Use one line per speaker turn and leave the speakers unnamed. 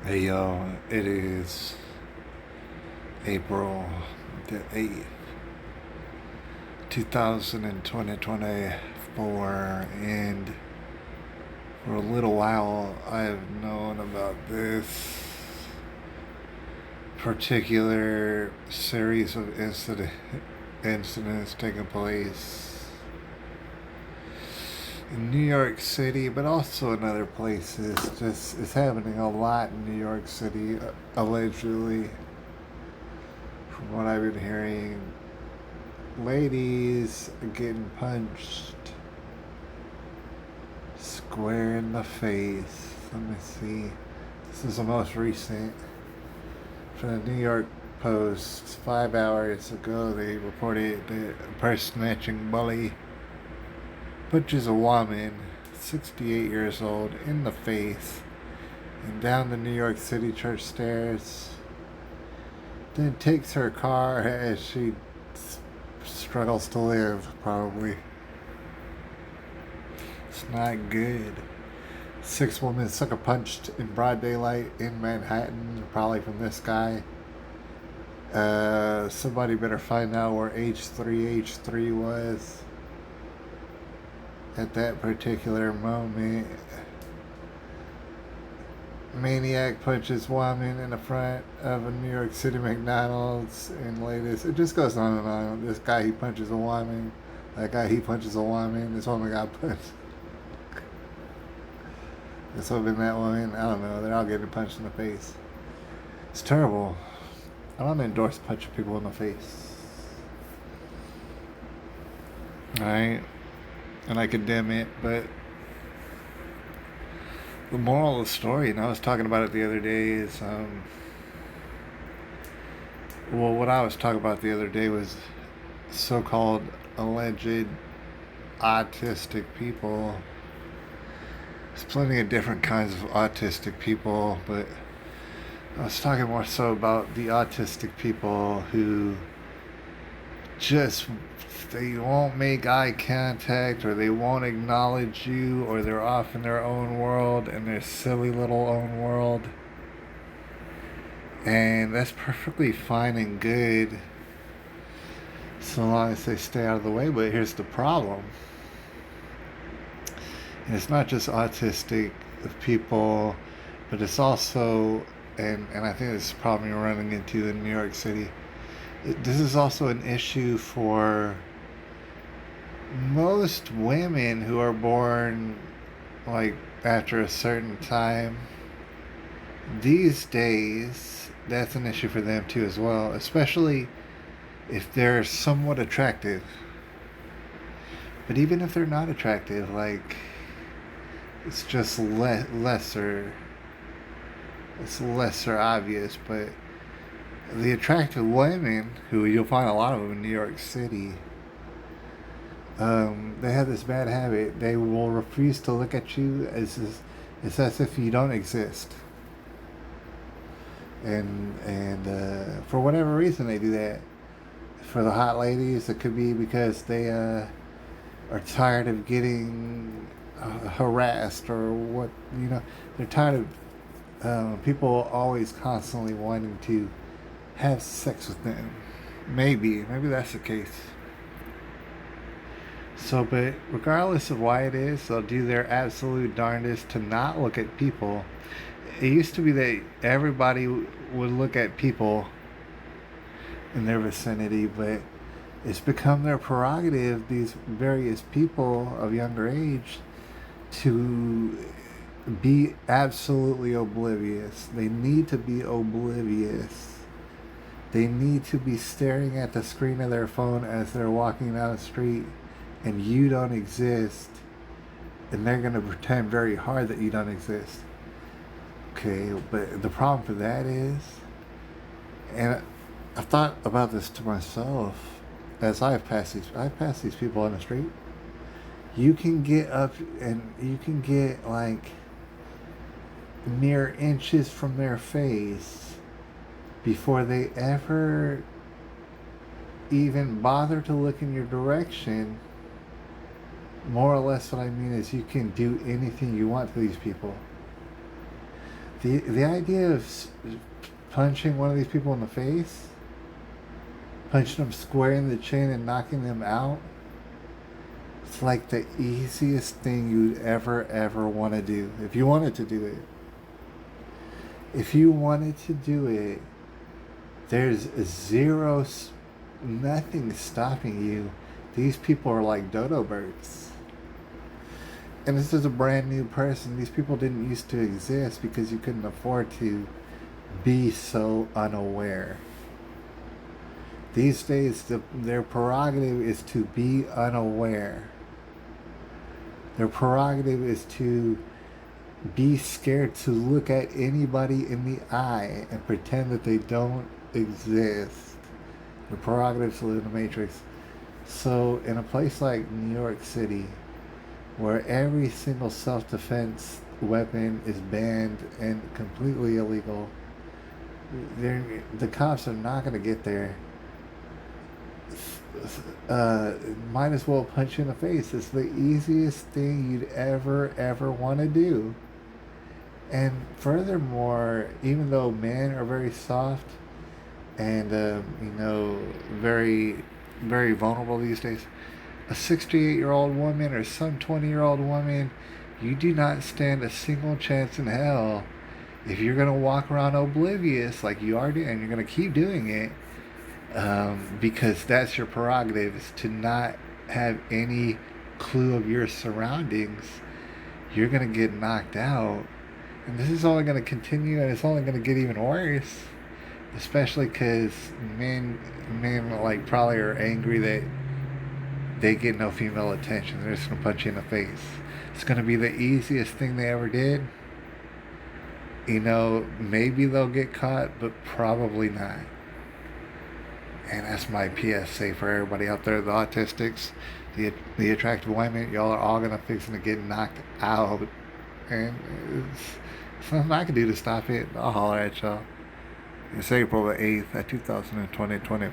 Hey y'all, it is April the 8th, 2024, and for a little while I've known about this particular series of incidents taking place in New York City, but also in other places. Just it's happening a lot in New York City, allegedly. From what I've been hearing, ladies are getting punched square in the face. Let me see. This is the most recent from the New York Post. 5 hours ago, they reported that a purse snatching bully punches a woman, 68 years old, in the face and down the New York City church stairs. Then takes her car as she struggles to live, probably. It's not good. Six women sucker punched in broad daylight in Manhattan, probably from this guy. Somebody better find out where H3 was at that particular moment. Maniac punches woman in the front of a New York City McDonald's and latest. It just goes on and on. This guy, he punches a woman. That guy, he punches a woman. This woman got punched. This woman, that woman, I don't know. They're all getting punched in the face. It's terrible. I don't endorse punching people in the face. Alright? And I condemn it, but the moral of the story, and I was talking about it the other day, is what I was talking about the other day was so-called alleged autistic people. There's plenty of different kinds of autistic people, but I was talking more so about the autistic people who just, they won't make eye contact, or they won't acknowledge you, or they're off in their own world, in their silly little own world. And that's perfectly fine and good so long as they stay out of the way. But here's the problem. And it's not just autistic people, but it's also, and I think this is a problem you're running into in New York City, this is also an issue for most women who are born like after a certain time. These days, that's an issue for them too as well, especially if they're somewhat attractive. But even if they're not attractive, like, it's just lesser. It's lesser obvious, but the attractive women, who you'll find a lot of them in New York City, they have this bad habit. They will refuse to look at you it's as if you don't exist. And for whatever reason they do that. For the hot ladies, it could be because they are tired of getting harassed, or what, they're tired of people always constantly wanting to have sex with them. Maybe that's the case. So, but regardless of why it is, they'll do their absolute darndest to not look at people. It used to be that everybody would look at people in their vicinity, but it's become their prerogative, these various people of younger age, to be absolutely oblivious. They need to be oblivious. They need to be staring at the screen of their phone as they're walking down the street, and you don't exist, and they're going to pretend very hard that you don't exist. Okay, but the problem for that is, and I thought about this to myself as I've passed these people on the street. You can get up and you can get like mere inches from their face before they ever even bother to look in your direction. More or less what I mean is, you can do anything you want to these people. The idea of punching one of these people in the face, punching them square in the chin and knocking them out, it's like the easiest thing you'd ever want to do. If you wanted to do it. If you wanted to do it, there's nothing stopping you. These people are like dodo birds. And this is a brand new person. These people didn't used to exist because you couldn't afford to be so unaware. These days, their prerogative is to be unaware. Their prerogative is to be scared to look at anybody in the eye and pretend that they don't exist. The prerogative to live in the Matrix. So in a place like New York City, where every single self-defense weapon is banned and completely illegal, the cops are not going to get there. Might as well punch you in the face. It's the easiest thing you'd ever want to do. And furthermore, even though men are very soft and very very vulnerable these days, a 68-year-old woman or some 20-year-old woman, you do not stand a single chance in hell if you're going to walk around oblivious like you are doing, and you're going to keep doing it, because that's your prerogative, is to not have any clue of your surroundings. You're going to get knocked out. And this is only going to continue, and it's only going to get even worse. Especially because men like probably are angry that they get no female attention. They're just going to punch you in the face. It's going to be the easiest thing they ever did. Maybe they'll get caught, but probably not. And that's my PSA for everybody out there, the autistics, the attractive women. Y'all are all gonna get knocked out, and it's nothing I can do to stop it. I'll holler at y'all. It's April the 8th, 2020,